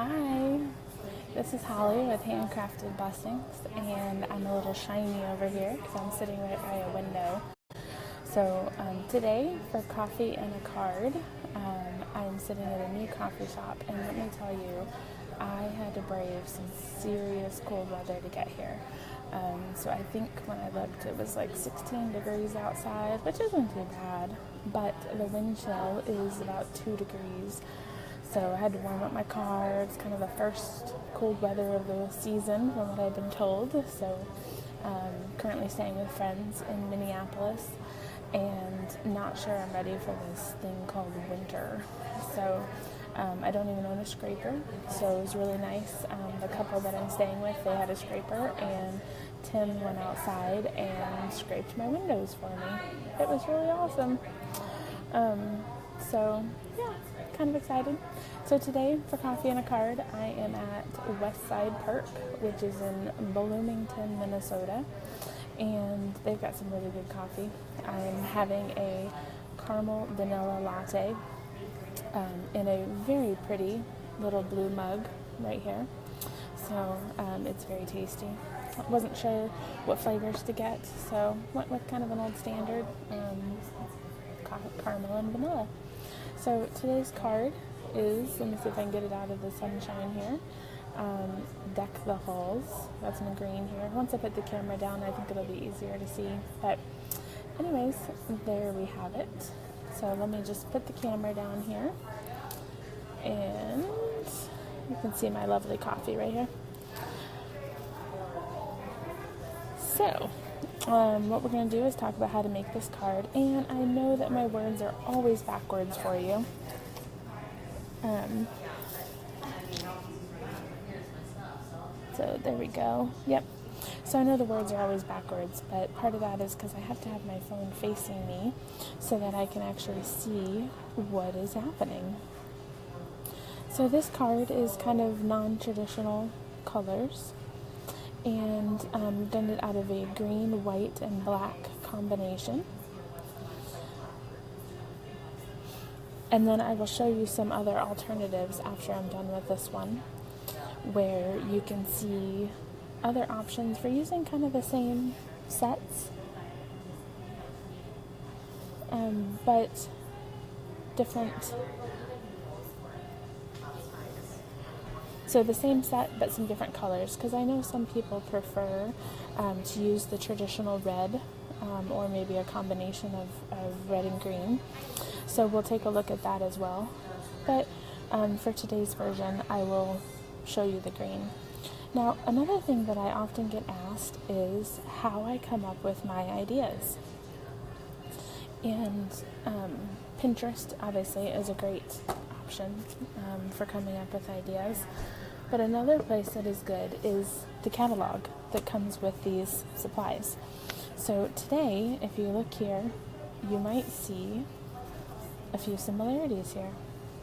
Hi, this is Holly with Handcrafted Blessings, and I'm a little shiny over here because I'm sitting right by a window. So today, for coffee and a card, I'm sitting at a new coffee shop, and let me tell you, I had to brave some serious cold weather to get here. So I think when I looked, it was like 16 degrees outside, which isn't too bad, but the wind chill is about 2 degrees. So I had to warm up my car. It's kind of the first cold weather of the season from what I've been told. So currently staying with friends in Minneapolis and not sure I'm ready for this thing called winter. So I don't even own a scraper, so it was really nice. The couple that I'm staying with, they had a scraper, and Tim went outside and scraped my windows for me. It was really awesome. So yeah, kind of excited. So today, for coffee and a card, I am at Westside Perk, which is in Bloomington, Minnesota, and they've got some really good coffee. I'm having a caramel vanilla latte in a very pretty little blue mug right here. So it's very tasty. I wasn't sure what flavors to get, so went with kind of an old standard caramel and vanilla. So today's card is, let me see if I can get it out of the sunshine here, Deck the Halls. That's in green here. Once I put the camera down, I think it'll be easier to see. But anyways, there we have it. So let me just put the camera down here, and you can see my lovely coffee right here. So what we're going to do is talk about how to make this card, and I know that my words are always backwards for you. So there we go. Yep. So I know the words are always backwards, but part of that is because I have to have my phone facing me so that I can actually see what is happening. So this card is kind of non-traditional colors, and done it out of a green, white, and black combination. And then I will show you some other alternatives after I'm done with this one, where you can see other options for using kind of the same sets, but different. So the same set, but some different colors, because I know some people prefer to use the traditional red, or maybe a combination of red and green. So we'll take a look at that as well. But for today's version, I will show you the green. Now, another thing that I often get asked is how I come up with my ideas. And Pinterest, obviously, is a great option for coming up with ideas. But another place that is good is the catalog that comes with these supplies. So today, if you look here, you might see a few similarities here.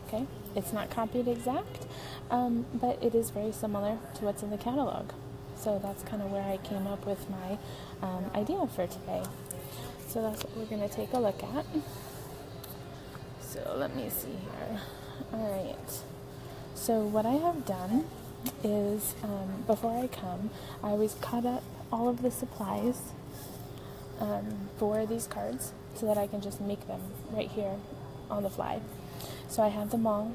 Okay, it's not copied exact, but it is very similar to what's in the catalog. So that's kind of where I came up with my idea for today. So that's what we're going to take a look at. So let me see here. All right. So what I have done is, before I come, I always cut up all of the supplies for these cards so that I can just make them right here on the fly. So I have them all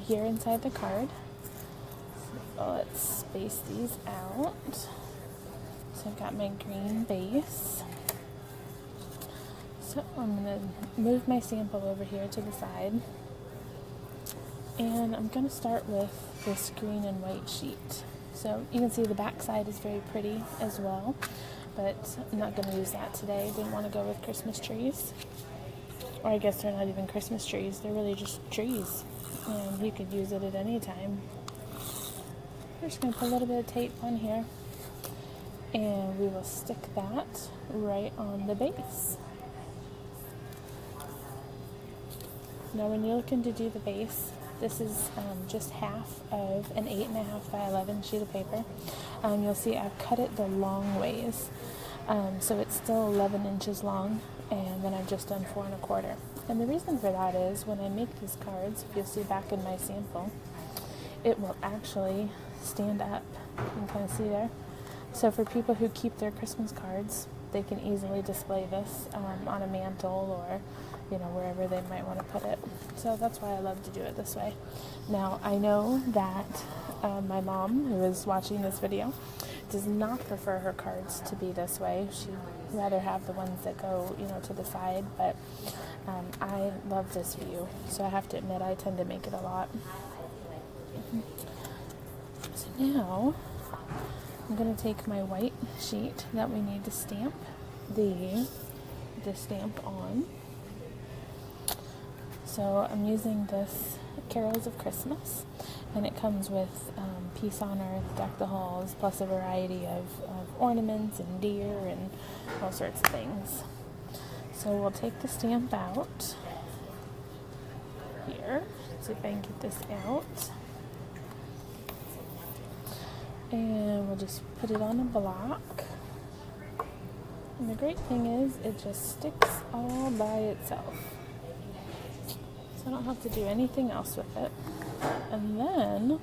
here inside the card. So let's space these out. So I've got my green base. So I'm going to move my sample over here to the side. And I'm going to start with this green and white sheet. So you can see the back side is very pretty as well, but I'm not going to use that today. Didn't want to go with Christmas trees. Or I guess they're not even Christmas trees. They're really just trees. And you could use it at any time. We're just going to put a little bit of tape on here. And we will stick that right on the base. Now when you're looking to do the base, this is just half of an 8.5 by 11 sheet of paper. You'll see I've cut it the long ways. So it's still 11 inches long, and then I've just done 4 1/4. And the reason for that is when I make these cards, if you'll see back in my sample, it will actually stand up. You can kind of see there. So for people who keep their Christmas cards, they can easily display this on a mantle or, wherever they might want to put it. So that's why I love to do it this way. Now, I know that my mom, who is watching this video, does not prefer her cards to be this way. She'd rather have the ones that go, to the side, but I love this view. So I have to admit, I tend to make it a lot. So now, I'm going to take my white sheet that we need to stamp the stamp on. So I'm using this Carols of Christmas, and it comes with Peace on Earth, Deck the Halls, plus a variety of ornaments and deer and all sorts of things. So we'll take the stamp out here. See if I can get this out. And we'll just put it on a block. And the great thing is it just sticks all by itself. So I don't have to do anything else with it. And then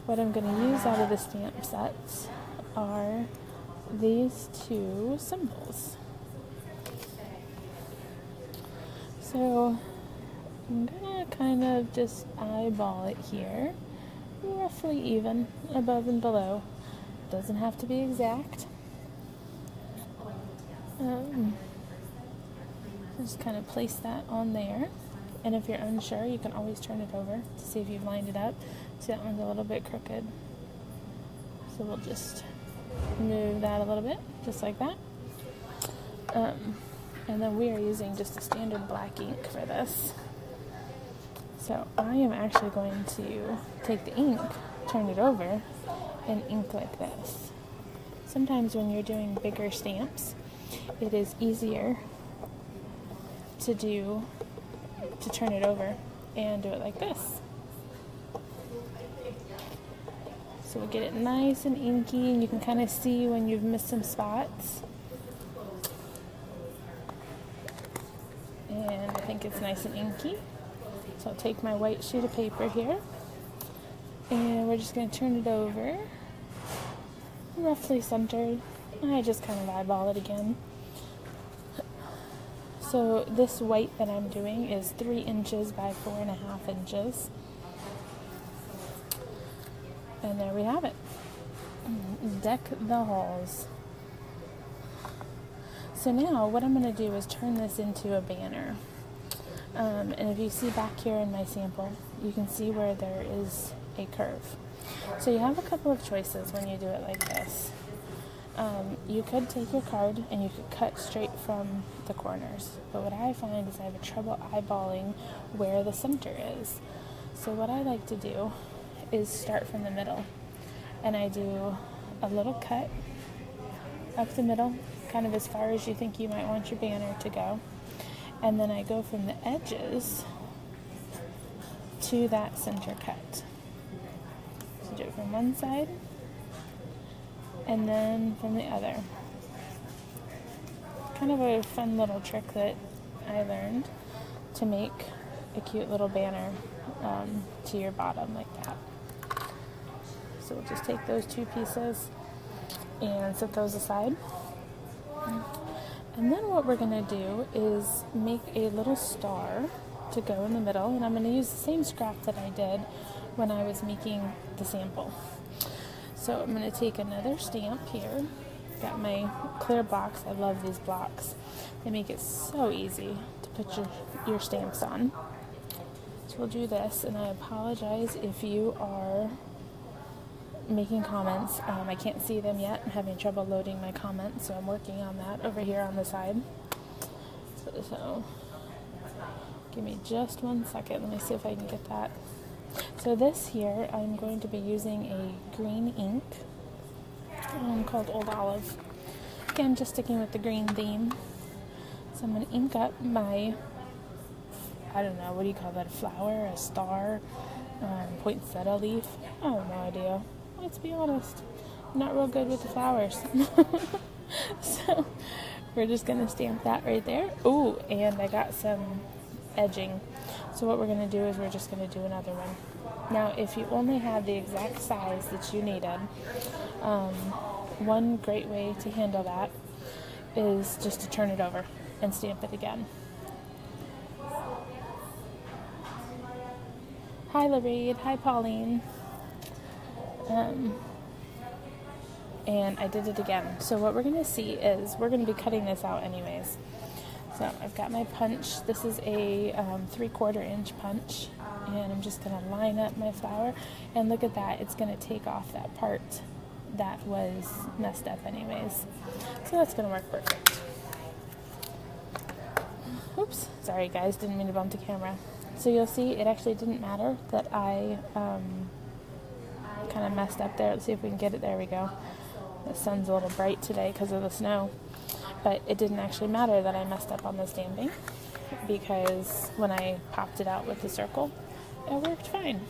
what I'm going to use out of the stamp sets are these two symbols. So I'm going to kind of just eyeball it here. Roughly even above and below. Doesn't have to be exact. Just kind of place that on there. And if you're unsure, you can always turn it over to see if you've lined it up. See, that one's a little bit crooked. So we'll just move that a little bit, just like that. And then we are using just a standard black ink for this. So I am actually going to take the ink, turn it over, and ink like this. Sometimes when you're doing bigger stamps, it is easier to turn it over and do it like this. So we'll get it nice and inky, and you can kind of see when you've missed some spots. And I think it's nice and inky. So I'll take my white sheet of paper here, and we're just going to turn it over, roughly centered. I just kind of eyeball it again. So this white that I'm doing is 3 inches by 4.5 inches. And there we have it. Deck the halls. So now what I'm going to do is turn this into a banner. And if you see back here in my sample, you can see where there is a curve. So you have a couple of choices when you do it like this. You could take your card and you could cut straight from the corners. But what I find is I have trouble eyeballing where the center is. So what I like to do is start from the middle. And I do a little cut up the middle, kind of as far as you think you might want your banner to go. And then I go from the edges to that center cut. So do it from one side and then from the other. Kind of a fun little trick that I learned to make a cute little banner to your bottom like that. So we'll just take those two pieces and set those aside. And then what we're going to do is make a little star to go in the middle, and I'm going to use the same scrap that I did when I was making the sample. So I'm going to take another stamp here. Got my clear blocks. I love these blocks. They make it so easy to put your stamps on. So we'll do this, and I apologize if you are making comments. I can't see them yet. I'm having trouble loading my comments, so I'm working on that over here on the side. So give me just 1 second. Let me see if I can get that. So this here, I'm going to be using a green ink called Old Olive. Again, just sticking with the green theme. So I'm going to ink up my, I don't know, what do you call that, a flower, a star, poinsettia leaf? I have no idea. Let's be honest, I'm not real good with the flowers. So we're just going to stamp that right there. Ooh, and I got some edging. So what we're going to do is we're just going to do another one. Now, if you only have the exact size that you needed, one great way to handle that is just to turn it over and stamp it again. Hi, Lorraine. Hi, Pauline. And I did it again. So what we're going to see is we're going to be cutting this out anyways. So I've got my punch. This is a 3/4 inch punch. And I'm just going to line up my flower. And look at that. It's going to take off that part that was messed up anyways. So that's going to work perfect. Oops. Sorry, guys. Didn't mean to bump the camera. So you'll see it actually didn't matter that I kind of messed up there. Let's see if we can get it. There we go. The sun's a little bright today because of the snow. But it didn't actually matter that I messed up on the stamping, because when I popped it out with the circle, it worked fine.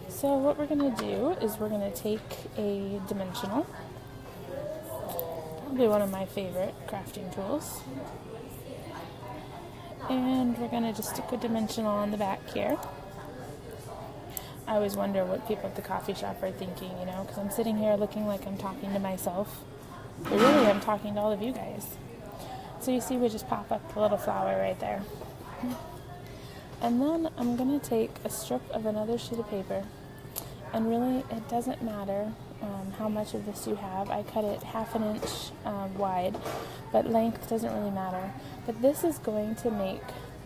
So what we're going to do is we're going to take a dimensional, probably one of my favorite crafting tools, and we're going to just stick a dimensional on the back here. I always wonder what people at the coffee shop are thinking, you know, because I'm sitting here looking like I'm talking to myself, but really I'm talking to all of you guys. So you see we just pop up the little flower right there. And then I'm going to take a strip of another sheet of paper, and really it doesn't matter how much of this you have. I cut it 1/2 inch wide, but length doesn't really matter. But this is going to make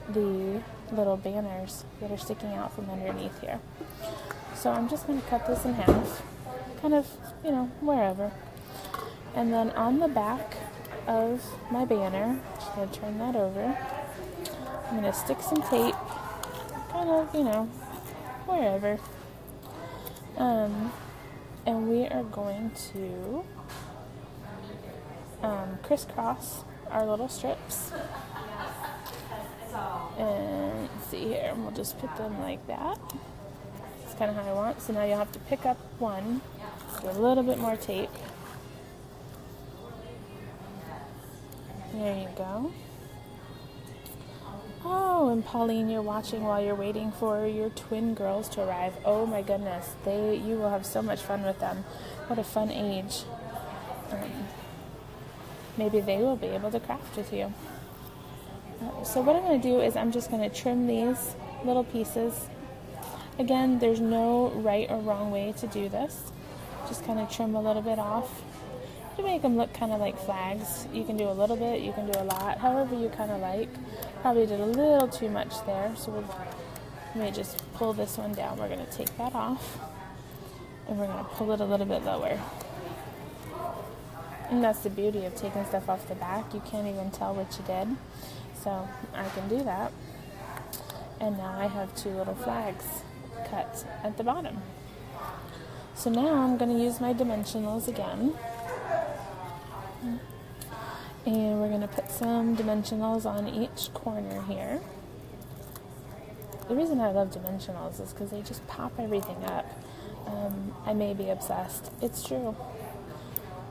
the little banners that are sticking out from underneath here. So I'm just going to cut this in half, kind of, you know, wherever. And then on the back of my banner, just going to turn that over. I'm going to stick some tape, kind of, you know, wherever. And we are going to crisscross our little strips. And let's see here, we'll just put them like that. That's kind of how I want. So now you'll have to pick up one with a little bit more tape. There you go. Oh, and Pauline, you're watching while you're waiting for your twin girls to arrive. Oh my goodness, you will have so much fun with them. What a fun age. Maybe they will be able to craft with you. So what I'm going to do is I'm just going to trim these little pieces. Again, there's no right or wrong way to do this. Just kind of trim a little bit off to make them look kind of like flags. You can do a little bit, you can do a lot, however you kind of like. Probably did a little too much there, so we may just pull this one down. We're going to take that off, and we're going to pull it a little bit lower. And that's the beauty of taking stuff off the back. You can't even tell what you did. So I can do that. And now I have 2 little flags cut at the bottom. So now I'm going to use my dimensionals again. And we're going to put some dimensionals on each corner here. The reason I love dimensionals is because they just pop everything up. I may be obsessed. It's true.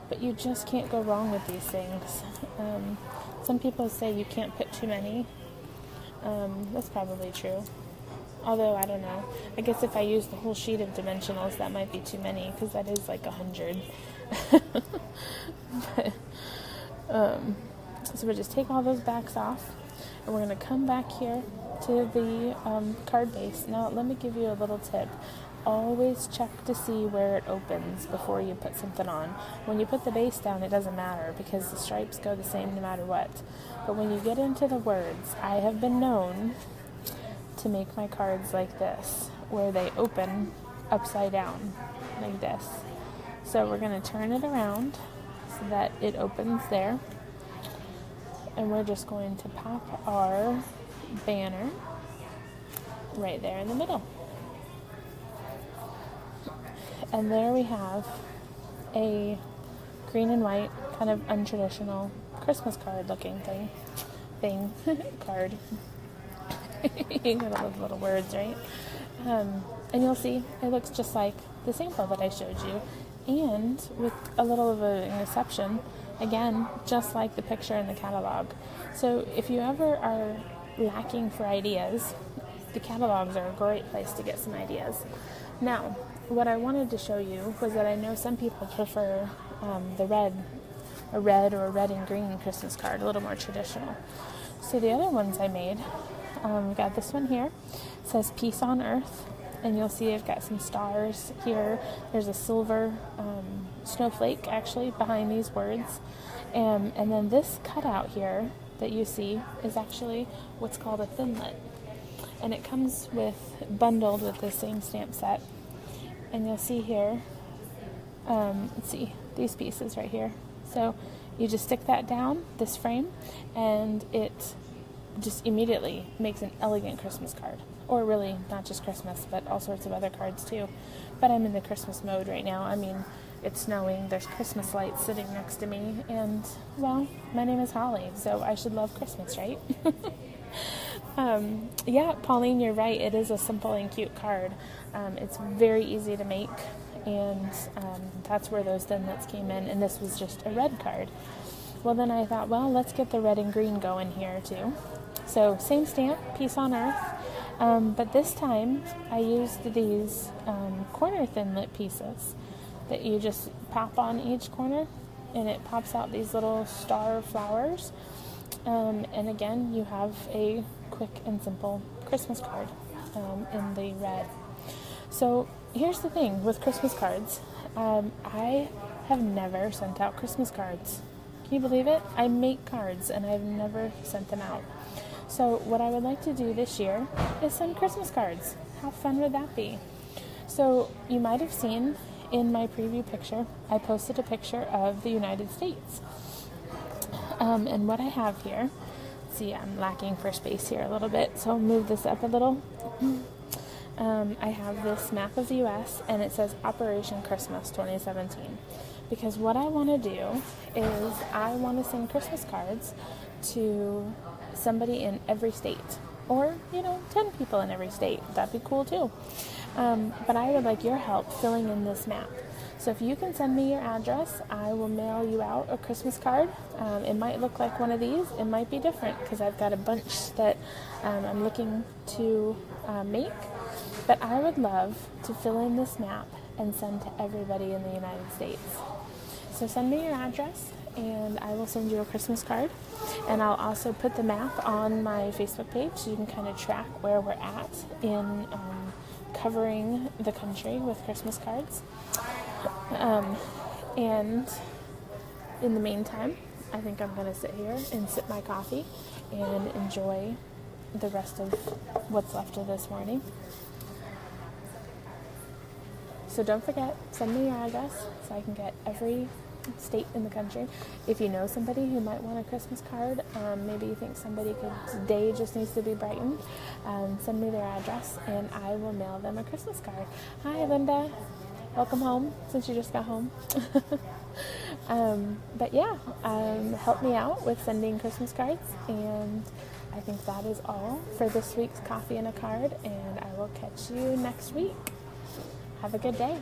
But you just can't go wrong with these things. Some people say you can't put too many. That's probably true. Although, I don't know. I guess if I use the whole sheet of dimensionals, that might be too many, because that is like 100. But, so we'll just take all those backs off, and we're going to come back here to the card base. Now, let me give you a little tip. Always check to see where it opens before you put something on. When you put the base down, it doesn't matter, because the stripes go the same no matter what. But when you get into the words, I have been known to make my cards like this, where they open upside down, like this. So we're going to turn it around so that it opens there. And we're just going to pop our banner right there in the middle. And there we have a green and white, kind of untraditional Christmas card looking thing, card. You gotta love little words, right? And you'll see it looks just like the sample that I showed you, and with a little of an exception, again, just like the picture in the catalog. So if you ever are lacking for ideas, the catalogs are a great place to get some ideas. Now, what I wanted to show you was that I know some people prefer a red or a red and green Christmas card, a little more traditional. So the other ones I made, we got this one here. It says Peace on Earth, and you'll see I've got some stars here. There's a silver snowflake actually behind these words. And then this cutout here that you see is actually what's called a thinlet. And it comes bundled with the same stamp set. And you'll see here, let's see, these pieces right here. So you just stick that down, this frame, and it just immediately makes an elegant Christmas card. Or really, not just Christmas, but all sorts of other cards too. But I'm in the Christmas mode right now. I mean, it's snowing, there's Christmas lights sitting next to me, and, well, my name is Holly, so I should love Christmas, right? Yeah, Pauline, you're right. It is a simple and cute card. It's very easy to make, and that's where those thinlets came in, and this was just a red card. Well, then I thought, well, let's get the red and green going here, too. So, same stamp, Peace on Earth, but this time I used these corner thinlet pieces that you just pop on each corner, and it pops out these little star flowers. And again, you have a quick and simple Christmas card in the red. So here's the thing with Christmas cards. I have never sent out Christmas cards. Can you believe it? I make cards and I've never sent them out. So what I would like to do this year is send Christmas cards. How fun would that be? So you might have seen in my preview picture, I posted a picture of the United States. And what I have here, see, I'm lacking for space here a little bit, so I'll move this up a little. I have this map of the U.S., and it says Operation Christmas 2017. Because what I want to do is I want to send Christmas cards to somebody in every state. Or, 10 people in every state. That'd be cool, too. But I would like your help filling in this map. So if you can send me your address, I will mail you out a Christmas card. It might look like one of these. It might be different because I've got a bunch that I'm looking to make. But I would love to fill in this map and send to everybody in the United States. So send me your address, and I will send you a Christmas card. And I'll also put the map on my Facebook page so you can kind of track where we're at in covering the country with Christmas cards. And in the meantime, I think I'm going to sit here and sip my coffee and enjoy the rest of what's left of this morning. So don't forget, send me your address so I can get every state in the country. If you know somebody who might want a Christmas card, maybe you think somebody's day just needs to be brightened, send me their address and I will mail them a Christmas card. Hi, Linda. Welcome home, since you just got home. But yeah, help me out with sending Christmas cards, and I think that is all for this week's Coffee and a Card, and I will catch you next week. Have a good day.